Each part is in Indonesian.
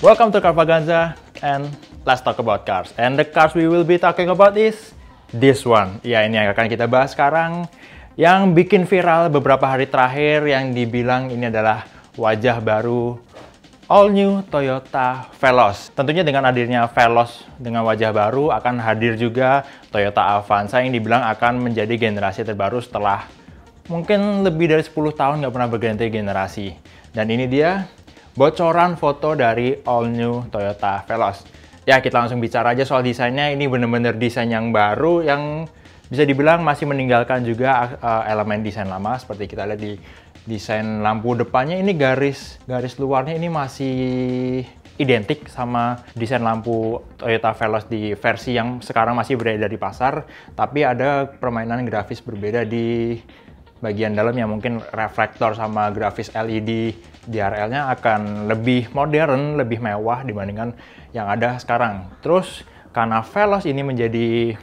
Welcome to Carvaganza and let's talk about cars. And the cars we will be talking about is this one. Ya, ini yang akan kita bahas sekarang. Yang bikin viral beberapa hari terakhir yang dibilang ini adalah wajah baru all new Toyota Veloz. Tentunya dengan hadirnya Veloz dengan wajah baru akan hadir juga Toyota Avanza yang dibilang akan menjadi generasi terbaru setelah mungkin lebih dari 10 tahun nggak pernah berganti generasi. Dan ini dia bocoran foto dari all new Toyota Veloz. Ya, kita langsung bicara aja soal desainnya. Ini bener-bener desain yang baru yang bisa dibilang masih meninggalkan juga elemen desain lama. Seperti kita lihat di desain lampu depannya, ini garis luarnya ini masih identik sama desain lampu Toyota Veloz di versi yang sekarang masih beredar di pasar. Tapi ada permainan grafis berbeda di bagian dalam yang mungkin reflektor sama grafis LED DRL-nya akan lebih modern, lebih mewah dibandingkan yang ada sekarang. Terus karena Veloz ini menjadi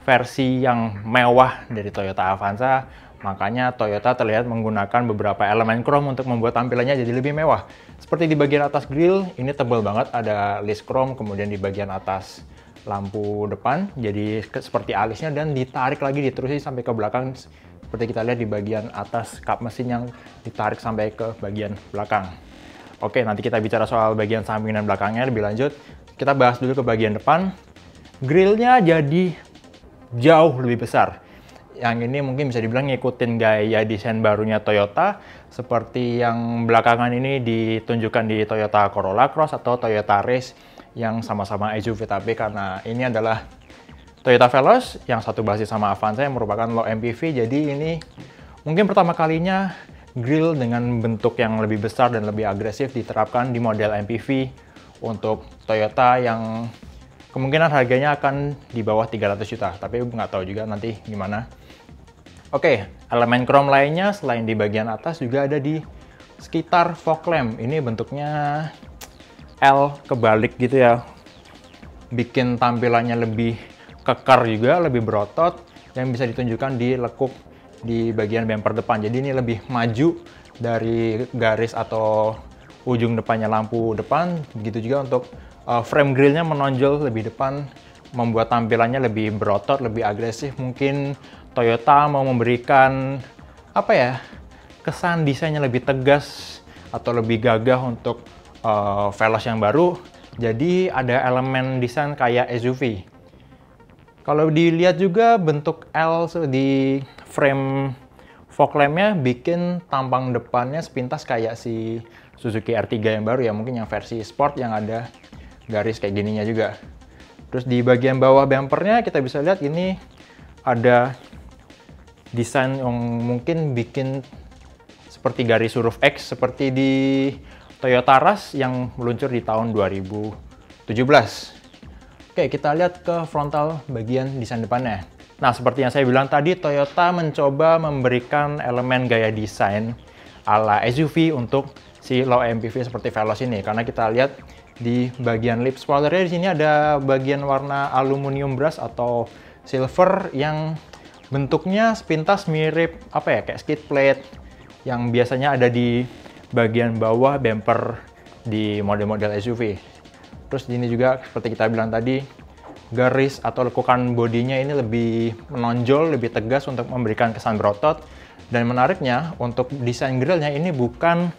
versi yang mewah dari Toyota Avanza, makanya Toyota terlihat menggunakan beberapa elemen chrome untuk membuat tampilannya jadi lebih mewah. Seperti di bagian atas grill, ini tebal banget, ada list chrome, kemudian di bagian atas lampu depan, jadi seperti alisnya dan ditarik lagi, diterusin sampai ke belakang. Seperti kita lihat di bagian atas kap mesin yang ditarik sampai ke bagian belakang. Oke, nanti kita bicara soal bagian samping dan belakangnya lebih lanjut. Kita bahas dulu ke bagian depan. Grillnya jadi jauh lebih besar. Yang ini mungkin bisa dibilang ngikutin gaya desain barunya Toyota, seperti yang belakangan ini ditunjukkan di Toyota Corolla Cross atau Toyota Race yang sama-sama SUV, tapi karena ini adalah Toyota Veloz yang satu basis sama Avanza yang merupakan low MPV, jadi ini mungkin pertama kalinya grill dengan bentuk yang lebih besar dan lebih agresif diterapkan di model MPV untuk Toyota yang kemungkinan harganya akan di bawah 300 juta, tapi nggak tahu juga nanti gimana. Oke, elemen chrome lainnya selain di bagian atas juga ada di sekitar fog lamp. Ini bentuknya L kebalik gitu ya, bikin tampilannya lebih kekar juga, lebih berotot, yang bisa ditunjukkan di lekuk di bagian bumper depan. Jadi ini lebih maju dari garis atau ujung depannya lampu depan. Begitu juga untuk frame grillnya menonjol lebih depan, membuat tampilannya lebih berotot, lebih agresif. Mungkin Toyota mau memberikan apa ya, kesan desainnya lebih tegas atau lebih gagah untuk Veloz yang baru. Jadi ada elemen desain kayak SUV. Kalau dilihat juga bentuk L di frame fog lamp-nya bikin tampang depannya sepintas kayak si Suzuki R3 yang baru ya, mungkin yang versi sport yang ada garis kayak gininya juga. Terus di bagian bawah bumpernya kita bisa lihat ini ada desain yang mungkin bikin seperti garis huruf X seperti di Toyota Rush yang meluncur di tahun 2017. Oke, kita lihat ke frontal bagian desain depannya. Nah, seperti yang saya bilang tadi, Toyota mencoba memberikan elemen gaya desain ala SUV untuk si low MPV seperti Veloz ini. Karena kita lihat di bagian lip spoilernya di sini ada bagian warna aluminium brush atau silver yang bentuknya sepintas mirip apa ya, kayak skid plate yang biasanya ada di bagian bawah bumper di model-model SUV. Terus ini juga seperti kita bilang tadi, garis atau lekukan bodinya ini lebih menonjol, lebih tegas untuk memberikan kesan berotot. Dan menariknya untuk desain grillnya ini bukan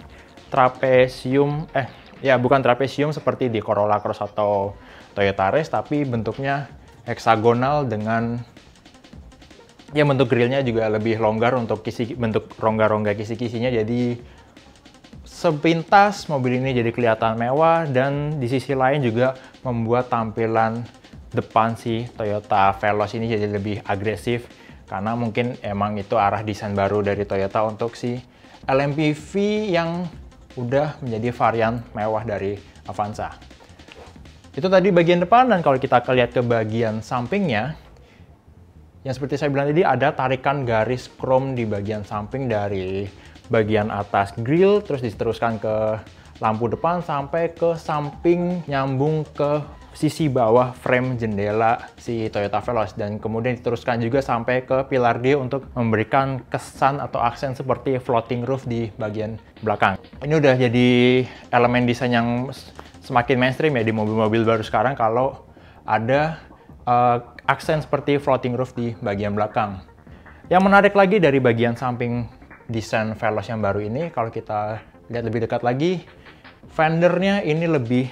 trapesium, bukan trapesium seperti di Corolla Cross atau Toyota Race, tapi bentuknya heksagonal dengan bentuk grillnya juga lebih longgar untuk bentuk rongga-rongga kisi-kisinya. Jadi sepintas mobil ini jadi kelihatan mewah, dan di sisi lain juga membuat tampilan depan si Toyota Veloz ini jadi lebih agresif, karena mungkin emang itu arah desain baru dari Toyota untuk si LMPV yang udah menjadi varian mewah dari Avanza. Itu tadi bagian depan, dan kalau kita lihat ke bagian sampingnya, yang seperti saya bilang tadi ada tarikan garis chrome di bagian samping dari bagian atas grill, terus diteruskan ke lampu depan sampai ke samping nyambung ke sisi bawah frame jendela si Toyota Veloz, dan kemudian diteruskan juga sampai ke pilar D untuk memberikan kesan atau aksen seperti floating roof di bagian belakang. Ini udah jadi elemen desain yang semakin mainstream ya di mobil-mobil baru sekarang kalau ada aksen seperti floating roof di bagian belakang. Yang menarik lagi dari bagian samping desain Veloz yang baru ini, kalau kita lihat lebih dekat lagi, fendernya ini lebih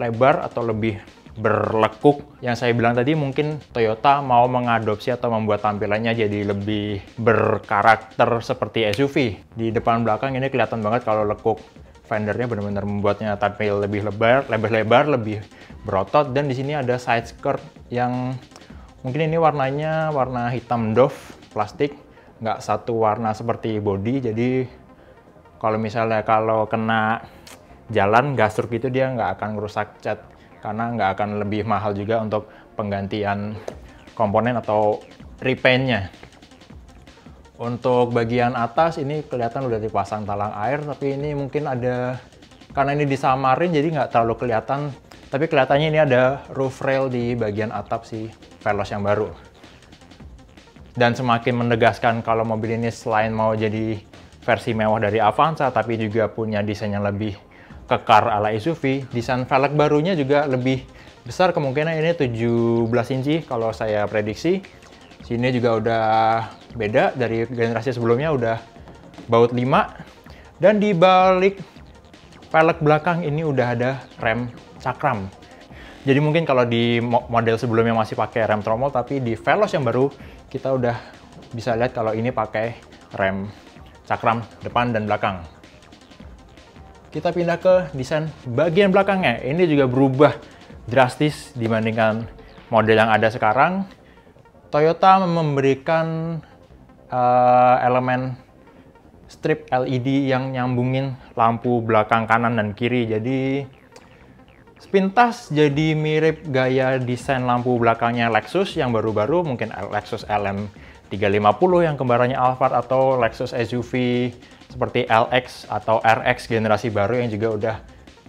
lebar atau lebih berlekuk. Yang saya bilang tadi mungkin Toyota mau mengadopsi atau membuat tampilannya jadi lebih berkarakter seperti SUV. Di depan belakang ini kelihatan banget kalau lekuk. Fendernya benar-benar membuatnya tampil lebih lebar, lebih berotot. Dan di sini ada side skirt yang mungkin ini warnanya warna hitam doff plastik, nggak satu warna seperti body. Jadi kalau misalnya kena jalan gasruk gitu dia nggak akan merusak cat, karena nggak akan lebih mahal juga untuk penggantian komponen atau repaintnya. Untuk bagian atas ini kelihatan udah dipasang talang air, tapi ini mungkin ada, karena ini disamarin jadi nggak terlalu kelihatan, tapi kelihatannya ini ada roof rail di bagian atap si Veloz yang baru. Dan semakin menegaskan kalau mobil ini selain mau jadi versi mewah dari Avanza, tapi juga punya desain yang lebih kekar ala SUV, desain velg barunya juga lebih besar, kemungkinan ini 17 inci kalau saya prediksi. Sini juga udah beda dari generasi sebelumnya, udah baut 5. Dan di balik velg belakang ini udah ada rem cakram. Jadi mungkin kalau di model sebelumnya masih pakai rem tromol, tapi di Veloz yang baru kita udah bisa lihat kalau ini pakai rem cakram depan dan belakang. Kita pindah ke desain bagian belakangnya. Ini juga berubah drastis dibandingkan model yang ada sekarang. Toyota memberikan elemen strip LED yang nyambungin lampu belakang kanan dan kiri. Jadi sepintas jadi mirip gaya desain lampu belakangnya Lexus yang baru-baru, mungkin Lexus LM350 yang kembarannya Alphard, atau Lexus SUV seperti LX atau RX generasi baru yang juga udah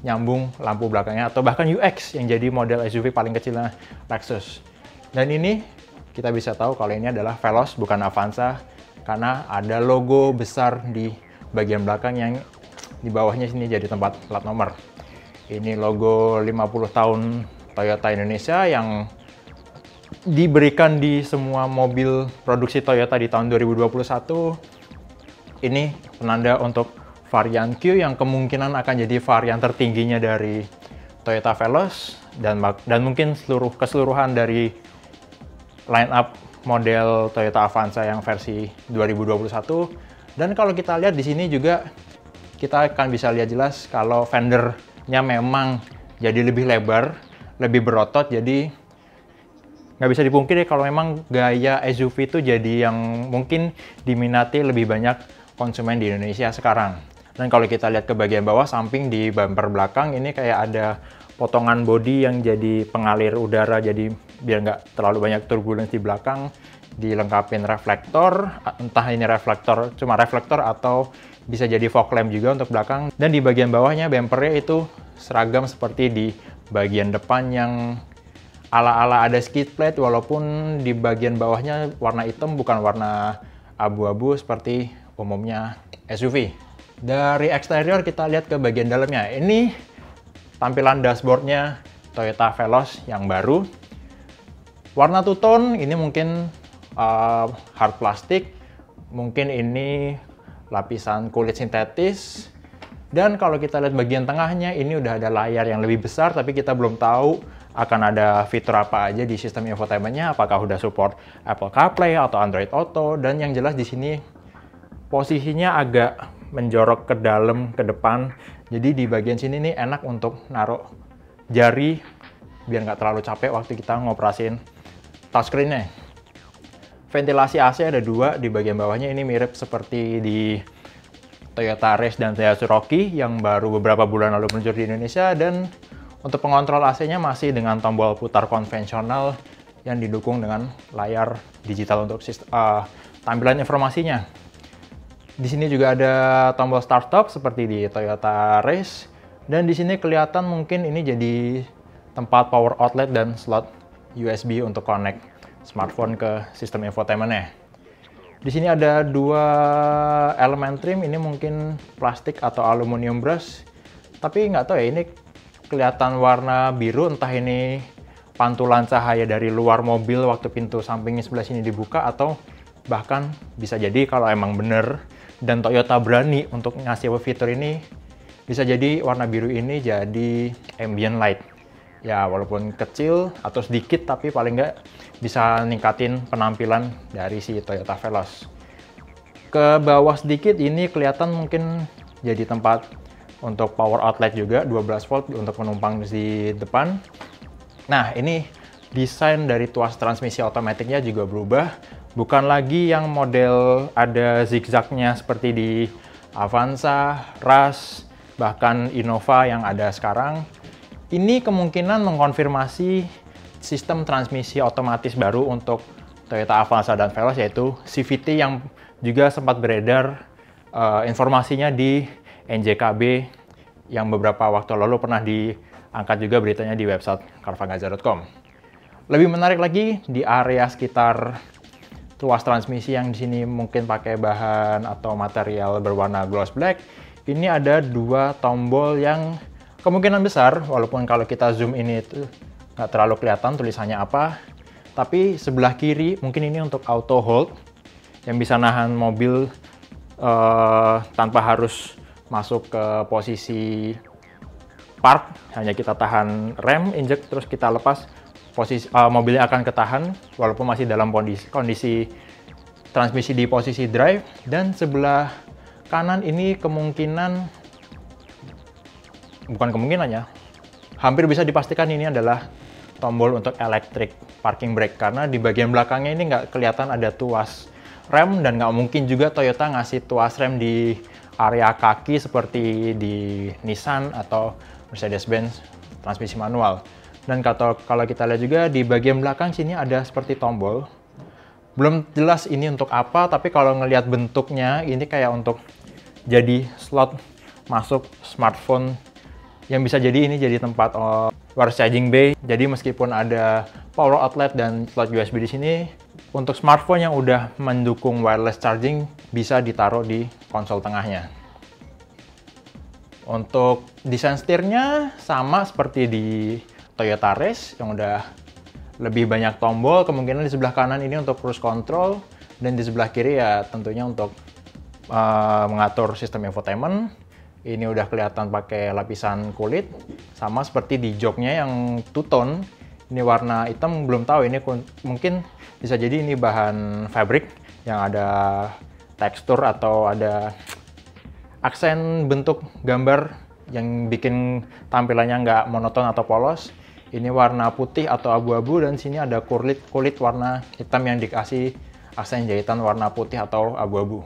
nyambung lampu belakangnya, atau bahkan UX yang jadi model SUV paling kecilnya Lexus. Dan ini kita bisa tahu kalau ini adalah Veloz bukan Avanza, karena ada logo besar di bagian belakang yang di bawahnya sini jadi tempat plat nomor. Ini logo 50 tahun Toyota Indonesia yang diberikan di semua mobil produksi Toyota di tahun 2021. Ini penanda untuk varian Q yang kemungkinan akan jadi varian tertingginya dari Toyota Veloz dan mungkin keseluruhan dari line up model Toyota Avanza yang versi 2021. Dan kalau kita lihat di sini juga kita akan bisa lihat jelas kalau fendernya memang jadi lebih lebar, lebih berotot. Jadi nggak bisa dipungkiri kalau memang gaya SUV itu jadi yang mungkin diminati lebih banyak konsumen di Indonesia sekarang. Dan kalau kita lihat ke bagian bawah samping di bumper belakang ini kayak ada potongan bodi yang jadi pengalir udara, jadi biar nggak terlalu banyak turbulence di belakang. Dilengkapin reflektor, entah ini cuma reflektor atau bisa jadi fog lamp juga untuk belakang. Dan di bagian bawahnya bumpernya itu seragam seperti di bagian depan yang ala-ala ada skid plate, walaupun di bagian bawahnya warna hitam bukan warna abu-abu seperti umumnya SUV. Dari eksterior kita lihat ke bagian dalamnya. Ini tampilan dashboardnya Toyota Veloz yang baru. Warna two-tone ini mungkin hard plastik, mungkin ini lapisan kulit sintetis. Dan kalau kita lihat bagian tengahnya ini udah ada layar yang lebih besar, tapi kita belum tahu akan ada fitur apa aja di sistem infotainmentnya, apakah udah support Apple CarPlay atau Android Auto. Dan yang jelas di sini posisinya agak menjorok ke dalam, ke depan. Jadi di bagian sini nih enak untuk naruh jari biar nggak terlalu capek waktu kita ngoperasin touchscreen-nya. Ventilasi AC ada dua di bagian bawahnya, ini mirip seperti di Toyota Race dan Toyota Cherokee yang baru beberapa bulan lalu meluncur di Indonesia. Dan untuk pengontrol AC-nya masih dengan tombol putar konvensional yang didukung dengan layar digital untuk tampilan informasinya. Di sini juga ada tombol start stop seperti di Toyota Race. Dan di sini kelihatan mungkin ini jadi tempat power outlet dan slot USB untuk connect smartphone ke sistem infotainment-nya. Di sini ada dua elemen trim, ini mungkin plastik atau aluminium brush. Tapi nggak tahu ya, ini kelihatan warna biru, entah ini pantulan cahaya dari luar mobil waktu pintu sampingnya sebelah sini dibuka, atau bahkan bisa jadi kalau emang bener dan Toyota berani untuk ngasih fitur ini, bisa jadi warna biru ini jadi ambient light. Ya walaupun kecil atau sedikit, tapi paling nggak bisa ningkatin penampilan dari si Toyota Veloz. Ke bawah sedikit ini kelihatan mungkin jadi tempat untuk power outlet juga, 12 volt untuk penumpang di depan. Nah ini desain dari tuas transmisi otomatiknya juga berubah. Bukan lagi yang model ada zigzagnya seperti di Avanza, Rush, bahkan Innova yang ada sekarang. Ini kemungkinan mengkonfirmasi sistem transmisi otomatis baru untuk Toyota Avanza dan Veloz, yaitu CVT yang juga sempat beredar informasinya di NJKB yang beberapa waktu lalu pernah diangkat juga beritanya di website carvagaza.com. Lebih menarik lagi di area sekitar tuas transmisi yang di sini mungkin pakai bahan atau material berwarna gloss black. Ini ada dua tombol yang kemungkinan besar, walaupun kalau kita zoom ini itu nggak terlalu kelihatan tulisannya apa, tapi sebelah kiri mungkin ini untuk auto hold yang bisa nahan mobil tanpa harus masuk ke posisi park, hanya kita tahan rem, injek, terus kita lepas, mobilnya akan ketahan walaupun masih dalam kondisi transmisi di posisi drive. Dan sebelah kanan ini hampir bisa dipastikan ini adalah tombol untuk electric parking brake, karena di bagian belakangnya ini nggak kelihatan ada tuas rem, dan nggak mungkin juga Toyota ngasih tuas rem di area kaki seperti di Nissan atau Mercedes-Benz transmisi manual. Dan kalau kita lihat juga di bagian belakang sini ada seperti tombol. Belum jelas ini untuk apa, tapi kalau ngelihat bentuknya ini kayak untuk jadi slot masuk smartphone, yang bisa jadi ini jadi tempat wireless charging bay. Jadi meskipun ada power outlet dan slot USB di sini, untuk smartphone yang udah mendukung wireless charging bisa ditaruh di konsol tengahnya. Untuk desain setirnya sama seperti di Toyota Race yang udah lebih banyak tombol. Kemungkinan di sebelah kanan ini untuk cruise control, dan di sebelah kiri ya tentunya untuk mengatur sistem infotainment. Ini udah kelihatan pakai lapisan kulit, sama seperti di joknya yang two-tone. Ini warna hitam, belum tahu ini mungkin bisa jadi ini bahan fabric yang ada tekstur atau ada aksen bentuk gambar yang bikin tampilannya nggak monoton atau polos. Ini warna putih atau abu-abu, dan sini ada kulit warna hitam yang dikasih aksen jahitan warna putih atau abu-abu.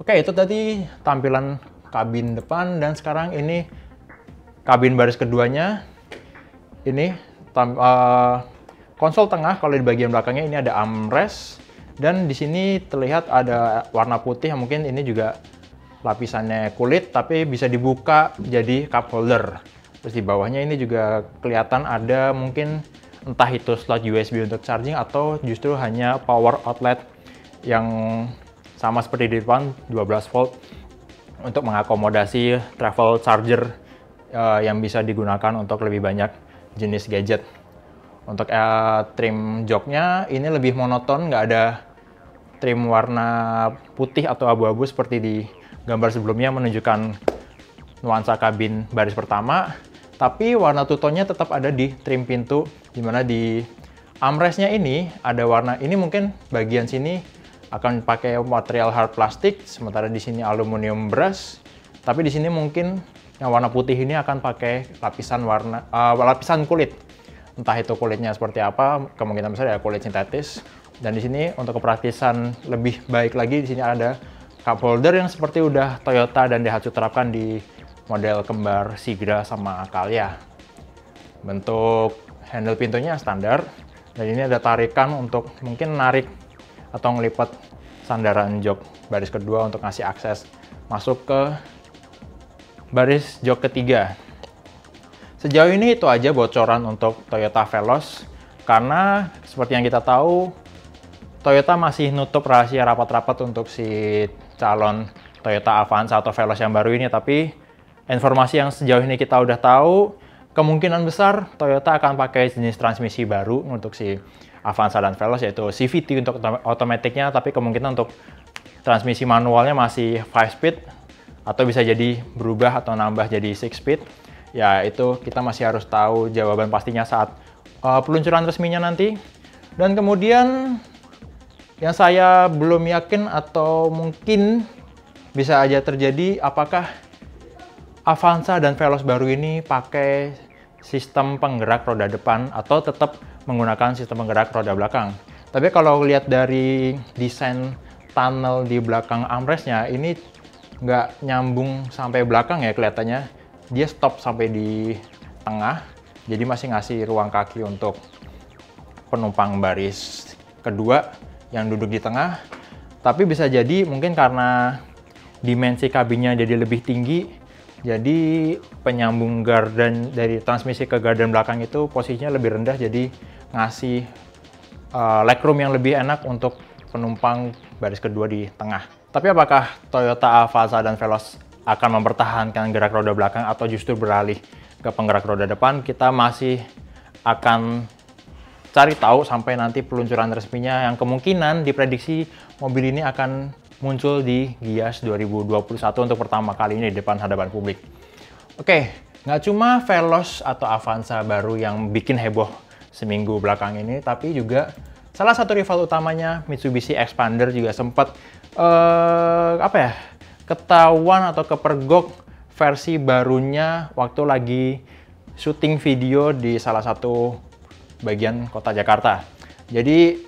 Oke, itu tadi tampilan kabin depan, dan sekarang ini kabin baris keduanya. Ini konsol tengah, kalau di bagian belakangnya ini ada armrest, dan di sini terlihat ada warna putih yang mungkin ini juga lapisannya kulit, tapi bisa dibuka jadi cup holder. Terus di bawahnya ini juga kelihatan ada mungkin entah itu slot USB untuk charging atau justru hanya power outlet yang sama seperti di depan, 12 volt untuk mengakomodasi travel charger yang bisa digunakan untuk lebih banyak jenis gadget. Untuk trim joknya ini lebih monoton, nggak ada trim warna putih atau abu-abu seperti di gambar sebelumnya menunjukkan nuansa kabin baris pertama, tapi warna two-tone-nya tetap ada di trim pintu, dimana di armrest-nya ini ada warna, ini mungkin bagian sini akan pakai material hard plastik, sementara di sini aluminium brush, tapi di sini mungkin yang warna putih ini akan pakai lapisan kulit. Entah itu kulitnya seperti apa, kemungkinan besar ya kulit sintetis. Dan di sini untuk kepraktisan lebih baik lagi, di sini ada cup holder yang seperti udah Toyota dan Daihatsu terapkan di model kembar Sigra sama Calya. Bentuk handle pintunya standar, dan ini ada tarikan untuk mungkin narik atau ngelipat sandaran jok baris kedua untuk ngasih akses masuk ke baris jok ketiga. Sejauh ini itu aja bocoran untuk Toyota Veloz, karena seperti yang kita tahu, Toyota masih nutup rahasia rapat-rapat untuk si calon Toyota Avanza atau Veloz yang baru ini, tapi informasi yang sejauh ini kita udah tahu, kemungkinan besar Toyota akan pakai jenis transmisi baru untuk si Avanza dan Veloz, yaitu CVT untuk otomatiknya, tapi kemungkinan untuk transmisi manualnya masih 5 speed, atau bisa jadi berubah atau nambah jadi 6 speed. Ya itu kita masih harus tahu jawaban pastinya saat peluncuran resminya nanti. Dan kemudian yang saya belum yakin atau mungkin bisa aja terjadi, apakah Avanza dan Veloz baru ini pakai sistem penggerak roda depan atau tetap menggunakan sistem penggerak roda belakang. Tapi kalau lihat dari desain tunnel di belakang armrestnya, ini nggak nyambung sampai belakang ya kelihatannya. Dia stop sampai di tengah, jadi masih ngasih ruang kaki untuk penumpang baris kedua yang duduk di tengah. Tapi bisa jadi mungkin karena dimensi kabinnya jadi lebih tinggi, jadi penyambung gardan dari transmisi ke gardan belakang itu posisinya lebih rendah, jadi ngasih legroom yang lebih enak untuk penumpang baris kedua di tengah. Tapi apakah Toyota Avanza dan Veloz akan mempertahankan gerak roda belakang atau justru beralih ke penggerak roda depan? Kita masih akan cari tahu sampai nanti peluncuran resminya, yang kemungkinan diprediksi mobil ini akan muncul di Gias 2021 untuk pertama kali ini di depan hadapan publik. Oke, nggak cuma Veloz atau Avanza baru yang bikin heboh seminggu belakang ini, tapi juga salah satu rival utamanya Mitsubishi Xpander juga sempat ketahuan atau kepergok versi barunya waktu lagi syuting video di salah satu bagian kota Jakarta. Jadi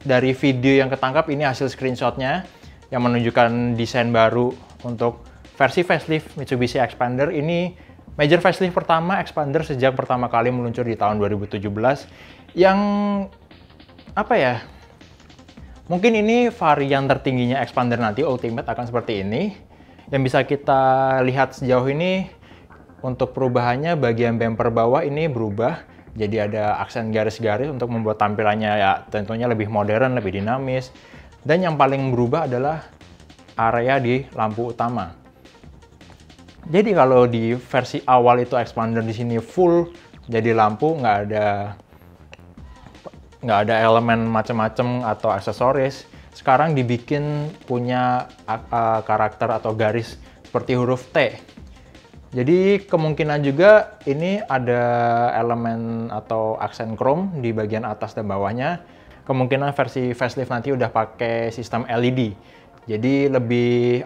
dari video yang ketangkap ini hasil screenshotnya yang menunjukkan desain baru untuk versi facelift Mitsubishi Xpander. Ini major facelift pertama Xpander sejak pertama kali meluncur di tahun 2017, yang mungkin ini varian tertingginya Xpander nanti, Ultimate akan seperti ini. Yang bisa kita lihat sejauh ini untuk perubahannya, bagian bumper bawah ini berubah, jadi ada aksen garis-garis untuk membuat tampilannya ya tentunya lebih modern, lebih dinamis. Dan yang paling berubah adalah area di lampu utama. Jadi kalau di versi awal itu Xpander di sini full jadi lampu, nggak ada elemen macam-macam atau aksesoris. Sekarang dibikin punya karakter atau garis seperti huruf T. Jadi kemungkinan juga ini ada elemen atau aksen chrome di bagian atas dan bawahnya. Kemungkinan versi facelift nanti udah pakai sistem LED. Jadi lebih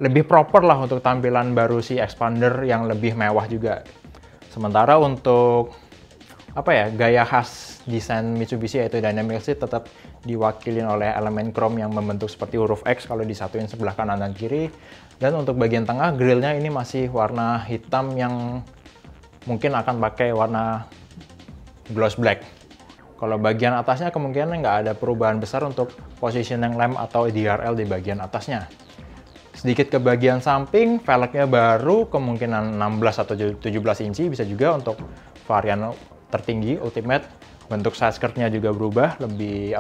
lebih proper lah untuk tampilan baru si Xpander yang lebih mewah juga. Sementara untuk gaya khas desain Mitsubishi yaitu Dynamic Shift tetap diwakilin oleh elemen chrome yang membentuk seperti huruf X kalau disatuin sebelah kanan dan kiri. Dan untuk bagian tengah, grillnya ini masih warna hitam yang mungkin akan pakai warna gloss black. Kalau bagian atasnya kemungkinan nggak ada perubahan besar untuk positioning lamp atau DRL di bagian atasnya. Sedikit ke bagian samping, velgnya baru, kemungkinan 16 atau 17 inci, bisa juga untuk varian tertinggi Ultimate. Bentuk side skirtnya juga berubah, lebih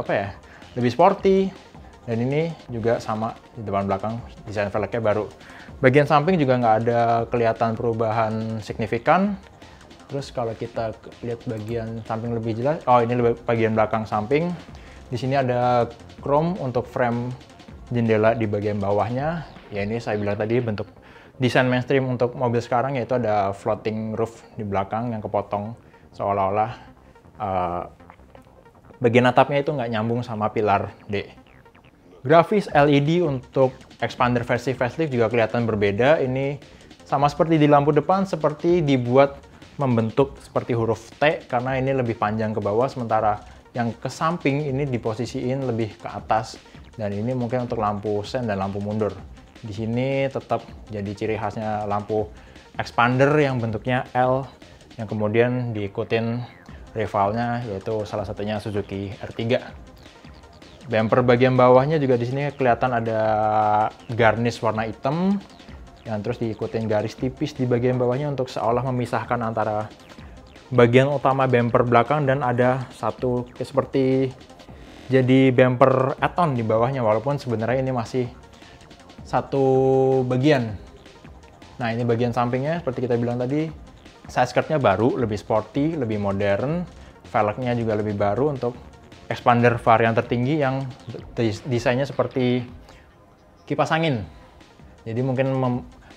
lebih sporty. Dan ini juga sama di depan belakang, desain velgnya baru. Bagian samping juga nggak ada kelihatan perubahan signifikan. Terus kalau kita lihat bagian samping lebih jelas, ini bagian belakang samping. Di sini ada chrome untuk frame jendela di bagian bawahnya. Ya ini saya bilang tadi bentuk desain mainstream untuk mobil sekarang, yaitu ada floating roof di belakang yang kepotong seolah-olah bagian atapnya itu nggak nyambung sama pilar D. Grafis LED untuk Xpander versi facelift juga kelihatan berbeda. Ini sama seperti di lampu depan, seperti dibuat membentuk seperti huruf T karena ini lebih panjang ke bawah, sementara yang ke samping ini diposisiin lebih ke atas. Dan ini mungkin untuk lampu sen dan lampu mundur. Di sini tetap jadi ciri khasnya lampu Xpander yang bentuknya L, yang kemudian diikutin rivalnya yaitu salah satunya Suzuki R3. Bumper bagian bawahnya juga di sini kelihatan ada garnish warna hitam yang terus diikutin garis tipis di bagian bawahnya untuk seolah memisahkan antara bagian utama bumper belakang, dan ada satu seperti jadi bumper add-on di bawahnya, walaupun sebenarnya ini masih satu bagian. Nah, ini bagian sampingnya, seperti kita bilang tadi, side skirtnya baru, lebih sporty, lebih modern, velgnya juga lebih baru untuk expander varian tertinggi yang desainnya seperti kipas angin. Jadi mungkin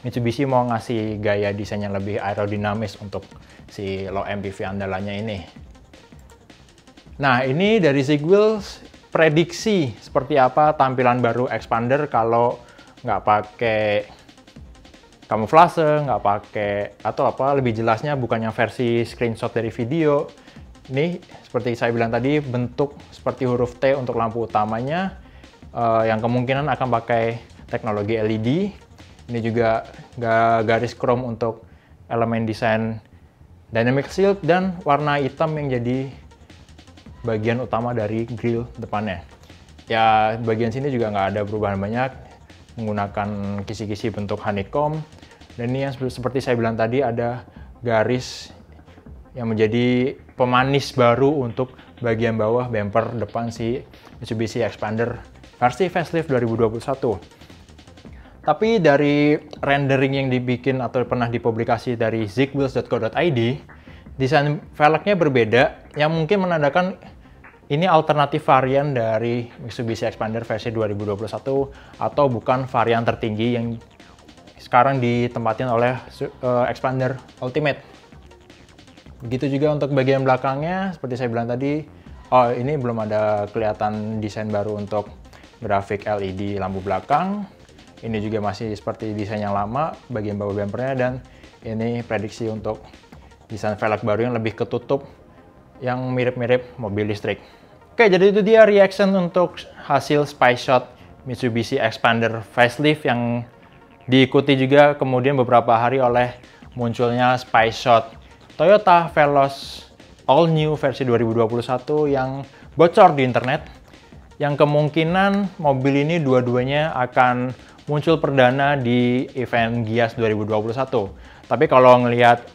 Mitsubishi mau ngasih gaya desain yang lebih aerodinamis untuk si low MPV andalannya ini. Nah, ini dari Zigwheels prediksi seperti apa tampilan baru expander kalau nggak pakai kamuflase, nggak pakai atau apa, lebih jelasnya bukannya versi screenshot dari video. Ini seperti saya bilang tadi, bentuk seperti huruf T untuk lampu utamanya, yang kemungkinan akan pakai teknologi LED. Ini juga garis chrome untuk elemen desain dynamic shield, dan warna hitam yang jadi bagian utama dari grill depannya. Ya, bagian sini juga nggak ada perubahan banyak, menggunakan kisi-kisi bentuk honeycomb. Dan ini yang seperti saya bilang tadi, ada garis yang menjadi pemanis baru untuk bagian bawah bumper depan si Mitsubishi Expander versi facelift 2021. Tapi dari rendering yang dibikin atau pernah dipublikasi dari zigwheels.co.id, desain velgnya berbeda, yang mungkin menandakan ini alternatif varian dari Mitsubishi Expander versi 2021 atau bukan varian tertinggi yang sekarang ditempatin oleh Expander Ultimate. Begitu juga untuk bagian belakangnya, seperti saya bilang tadi, ini belum ada kelihatan desain baru untuk grafik LED lampu belakang. Ini juga masih seperti desain yang lama, bagian bawah bumpernya, dan ini prediksi untuk desain velg baru yang lebih ketutup, yang mirip-mirip mobil listrik. Oke, jadi itu dia reaction untuk hasil spy shot Mitsubishi Expander facelift yang diikuti juga kemudian beberapa hari oleh munculnya spy shot Toyota Veloz All New versi 2021 yang bocor di internet, yang kemungkinan mobil ini dua-duanya akan muncul perdana di event Gias 2021. Tapi kalau ngelihat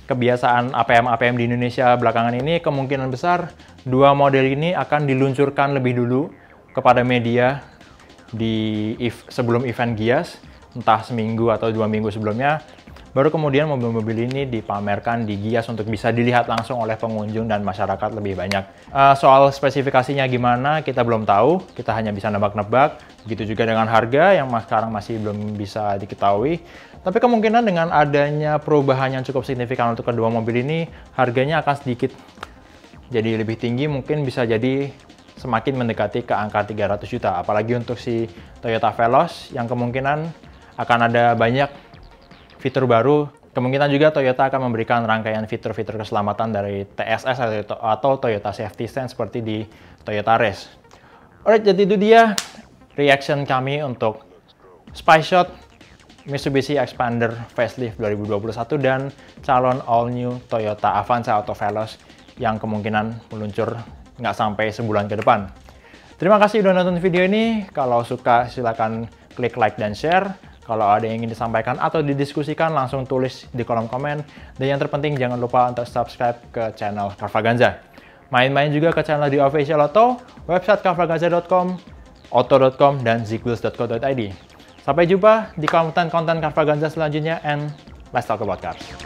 kebiasaan APM-APM di Indonesia belakangan ini, kemungkinan besar dua model ini akan diluncurkan lebih dulu kepada media sebelum event Gias, entah seminggu atau 2 minggu sebelumnya, baru kemudian mobil-mobil ini dipamerkan di Gias untuk bisa dilihat langsung oleh pengunjung dan masyarakat lebih banyak. Soal spesifikasinya gimana, kita belum tahu, kita hanya bisa nebak-nebak. Begitu juga dengan harga yang sekarang masih belum bisa diketahui. Tapi kemungkinan dengan adanya perubahan yang cukup signifikan untuk kedua mobil ini, harganya akan sedikit jadi lebih tinggi, mungkin bisa jadi semakin mendekati ke angka 300 juta. Apalagi untuk si Toyota Veloz yang kemungkinan akan ada banyak fitur baru. Kemungkinan juga Toyota akan memberikan rangkaian fitur-fitur keselamatan dari TSS atau Toyota Safety Sense seperti di Toyota Race. Alright, jadi itu dia reaction kami untuk spy shot Mitsubishi Expander facelift 2021 dan calon all new Toyota Avanza atau Veloz yang kemungkinan meluncur nggak sampai sebulan ke depan. Terima kasih udah nonton video ini. Kalau suka silakan klik like dan share. Kalau ada yang ingin disampaikan atau didiskusikan, langsung tulis di kolom komen. Dan yang terpenting, jangan lupa untuk subscribe ke channel Carvaganza. Main-main juga ke channel di Official Auto, website carvaganza.com, auto.com, dan zigwheels.co.id. Sampai jumpa di konten-konten Carvaganza selanjutnya, and let's talk about cars.